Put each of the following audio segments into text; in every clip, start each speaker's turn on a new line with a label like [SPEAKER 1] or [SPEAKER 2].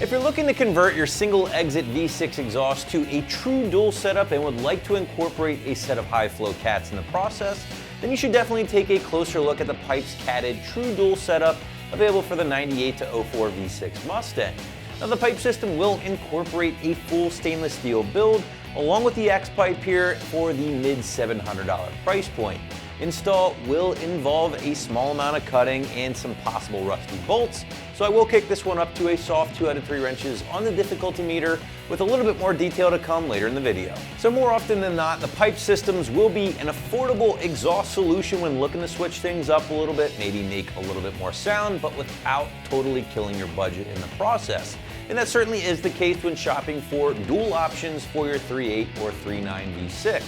[SPEAKER 1] If you're looking to convert your single exit V6 exhaust to a true dual setup and would like to incorporate a set of high flow cats in the process, then you should definitely take a closer look at the Pypes Catted true dual setup available for the 98 to 04 V6 Mustang. Now the pipe system will incorporate a full stainless steel build along with the X-Pipe here for the mid $700 price point. Install will involve a small amount of cutting and some possible rusty bolts, so I will kick this one up to a soft 2 out of 3 wrenches on the difficulty meter with a little bit more detail to come later in the video. So more often than not, the pipe systems will be an affordable exhaust solution when looking to switch things up a little bit, maybe make a little bit more sound, but without totally killing your budget in the process. And that certainly is the case when shopping for dual options for your 3.8 or 3.9 V6.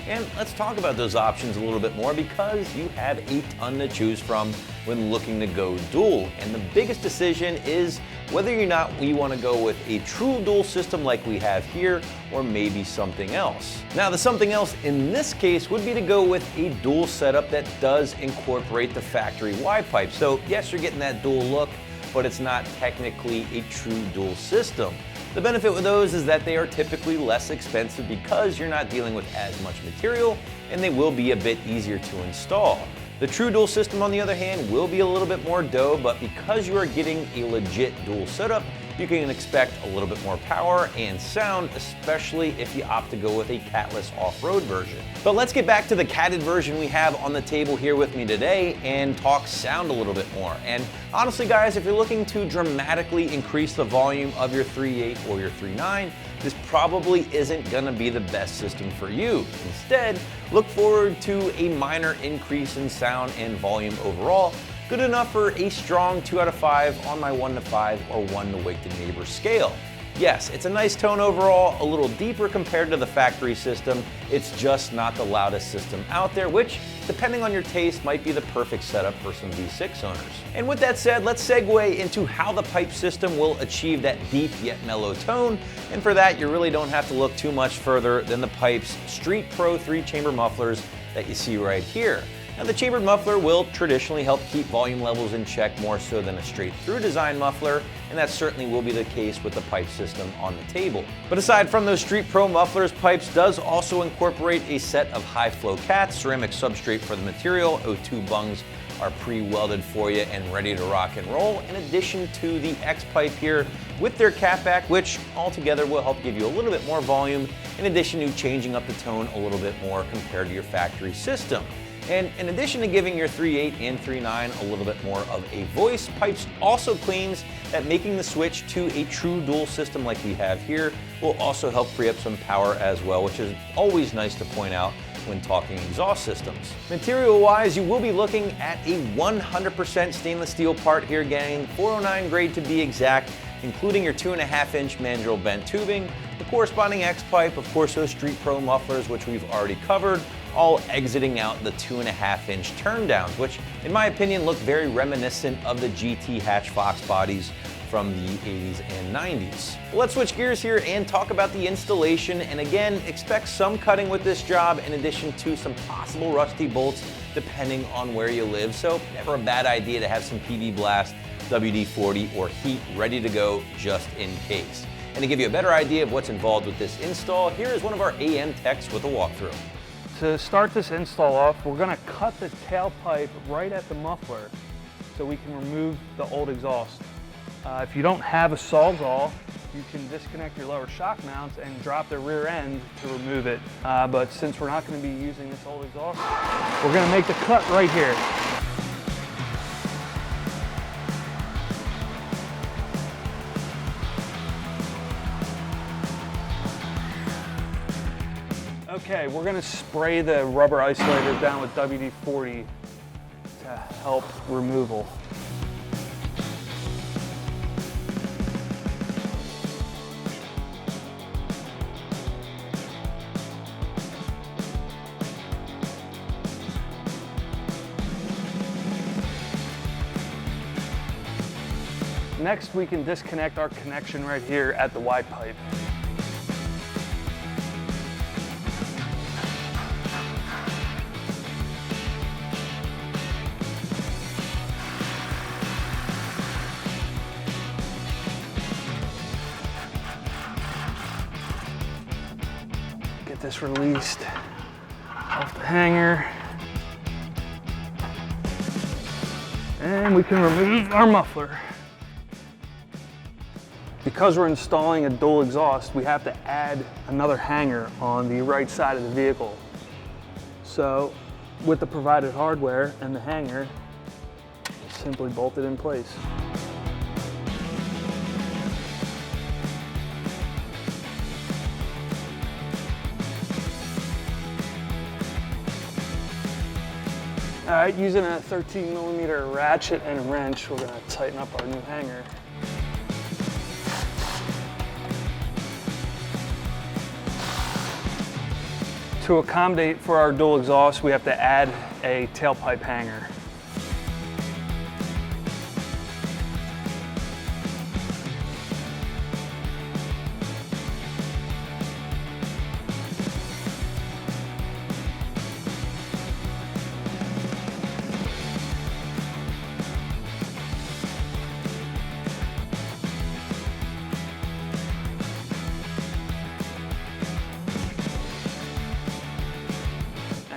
[SPEAKER 1] And let's talk about those options a little bit more because you have a ton to choose from when looking to go dual. And the biggest decision is whether or not we want to go with a true dual system like we have here or maybe something else. Now the something else in this case would be to go with a dual setup that does incorporate the factory Y pipe. So yes, you're getting that dual look, but it's not technically a true dual system. The benefit with those is that they are typically less expensive because you're not dealing with as much material and they will be a bit easier to install. The true dual system, on the other hand, will be a little bit more dough, but because you are getting a legit dual setup, you can expect a little bit more power and sound, especially if you opt to go with a catless off-road version. But let's get back to the catted version we have on the table here with me today and talk sound a little bit more. And honestly guys, if you're looking to dramatically increase the volume of your 3.8 or your 3.9, this probably isn't gonna be the best system for you. Instead, look forward to a minor increase in sound and volume overall, good enough for a strong 2 out of 5 on my 1 to 5 or 1 to wake the neighbor scale. Yes, it's a nice tone overall, a little deeper compared to the factory system. It's just not the loudest system out there, which, depending on your taste, might be the perfect setup for some V6 owners. And with that said, let's segue into how the pipe system will achieve that deep yet mellow tone. And for that, you really don't have to look too much further than the Pypes Street-Pro 3-chamber mufflers that you see right here. Now the chambered muffler will traditionally help keep volume levels in check more so than a straight through design muffler, and that certainly will be the case with the pipe system on the table. But aside from those Street-Pro mufflers, Pypes does also incorporate a set of high flow cats, ceramic substrate for the material, O2 bungs are pre-welded for you and ready to rock and roll, in addition to the X-Pipe here with their catback, which altogether will help give you a little bit more volume, in addition to changing up the tone a little bit more compared to your factory system. And in addition to giving your 3.8 and 3.9 a little bit more of a voice, Pypes also claims that making the switch to a true dual system like we have here will also help free up some power as well, which is always nice to point out when talking exhaust systems. Material-wise, you will be looking at a 100% stainless steel part here, gang, 409 grade to be exact, including your 2.5-inch mandrel-bent tubing, the corresponding X-Pipe, of course those Street-Pro mufflers, which we've already covered, all exiting out the 2.5-inch turndowns, which in my opinion look very reminiscent of the GT hatch Fox bodies from the 80s and 90s. Let's switch gears here and talk about the installation, and again, expect some cutting with this job in addition to some possible rusty bolts depending on where you live, so never a bad idea to have some PV Blast, WD-40, or heat ready to go just in case. And to give you a better idea of what's involved with this install, here is one of our AM techs with a walkthrough.
[SPEAKER 2] To start this install off, we're going to cut the tailpipe right at the muffler so we can remove the old exhaust. If you don't have a Sawzall, you can disconnect your lower shock mounts and drop the rear end to remove it. But since we're not going to be using this old exhaust, we're going to make the cut right here. Okay, we're gonna spray the rubber isolator down with WD-40 to help removal. Next, we can disconnect our connection right here at the Y pipe. Get this released off the hanger. And we can remove our muffler. Because we're installing a dual exhaust, we have to add another hanger on the right side of the vehicle. So with the provided hardware and the hanger, it's simply bolted in place. All right, using a 13mm ratchet and wrench, we're gonna tighten up our new hanger. To accommodate for our dual exhaust, we have to add a tailpipe hanger.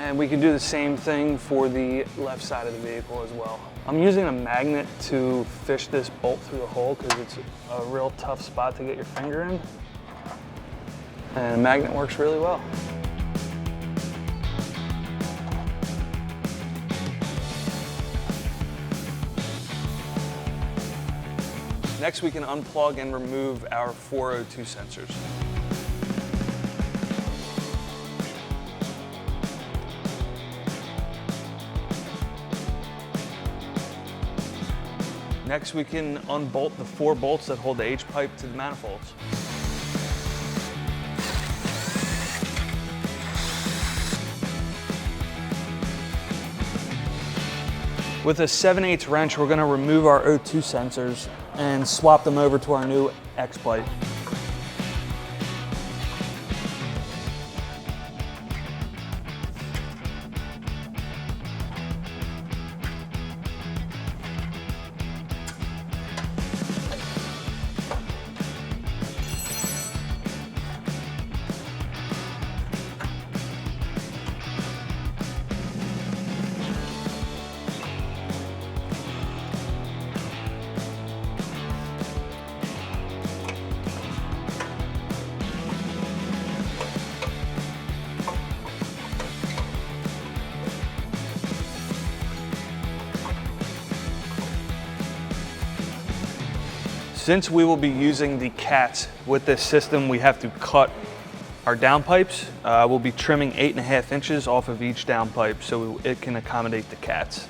[SPEAKER 2] And we can do the same thing for the left side of the vehicle as well. I'm using a magnet to fish this bolt through the hole because it's a real tough spot to get your finger in. And a magnet works really well. Next, we can unplug and remove our 402 sensors. Next, we can unbolt the 4 bolts that hold the H-pipe to the manifolds. With a 7/8 wrench, we're going to remove our O2 sensors and swap them over to our new X-pipe. Since we will be using the cats with this system, we have to cut our downpipes. We'll be trimming 8.5 inches off of each downpipe so it can accommodate the cats.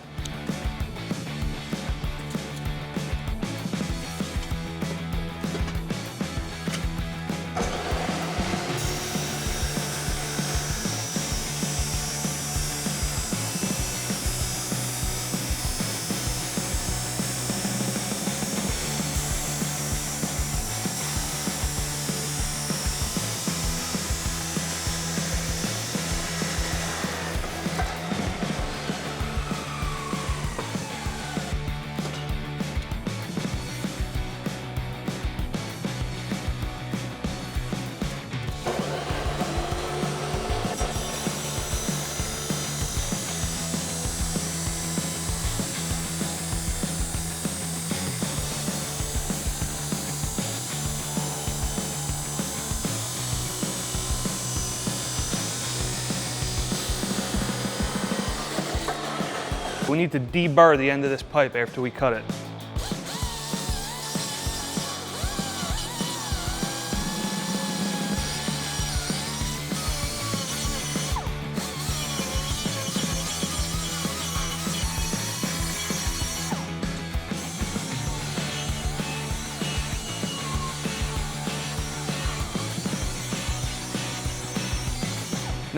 [SPEAKER 2] We need to deburr the end of this pipe after we cut it.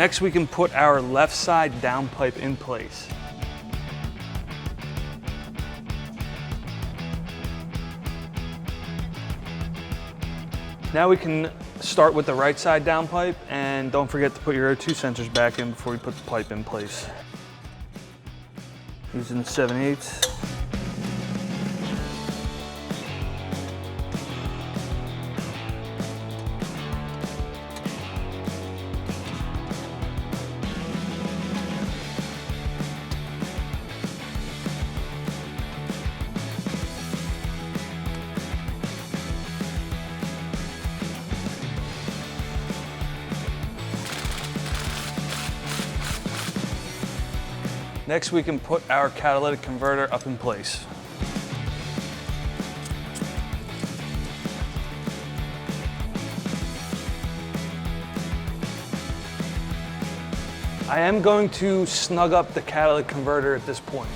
[SPEAKER 2] Next, we can put our left side downpipe in place. Now we can start with the right side downpipe, and don't forget to put your O2 sensors back in before you put the pipe in place. Using the 7/8. Next, we can put our catalytic converter up in place. I am going to snug up the catalytic converter at this point.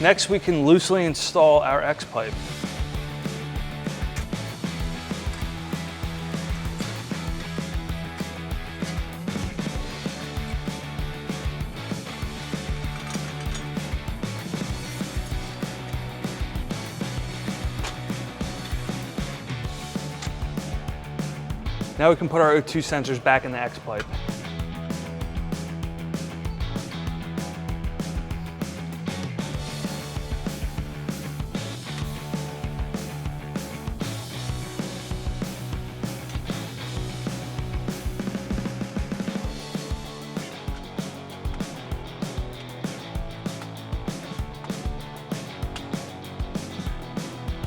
[SPEAKER 2] Next, we can loosely install our X-pipe. Now we can put our O2 sensors back in the X-pipe.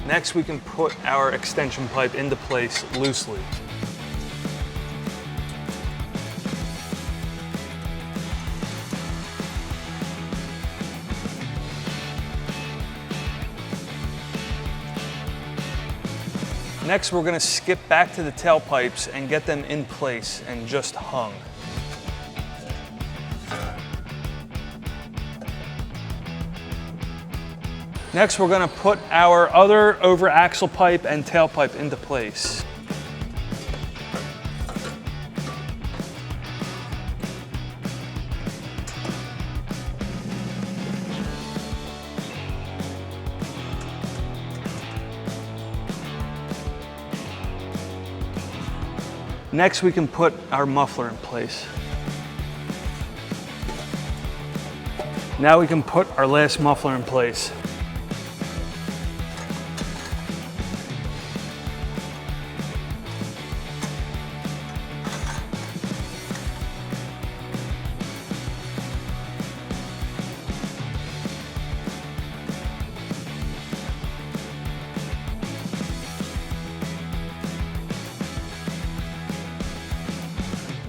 [SPEAKER 2] Next, we can put our extension pipe into place loosely. Next, we're going to skip back to the tailpipes and get them in place and just hung. Next, we're going to put our other over axle pipe and tailpipe into place. Next, we can put our muffler in place. Now we can put our last muffler in place.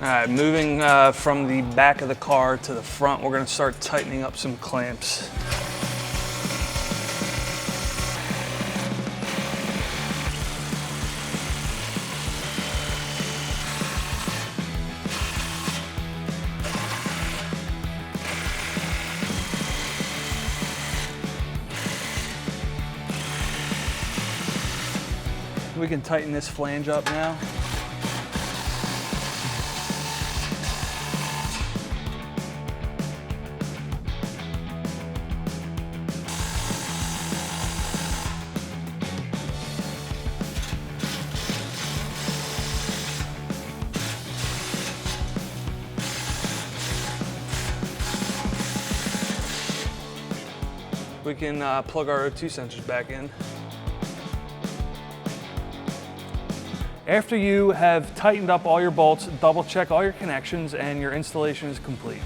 [SPEAKER 2] All right, moving from the back of the car to the front, we're going to start tightening up some clamps. We can tighten this flange up now. We can plug our O2 sensors back in. After you have tightened up all your bolts, double check all your connections and your installation is complete.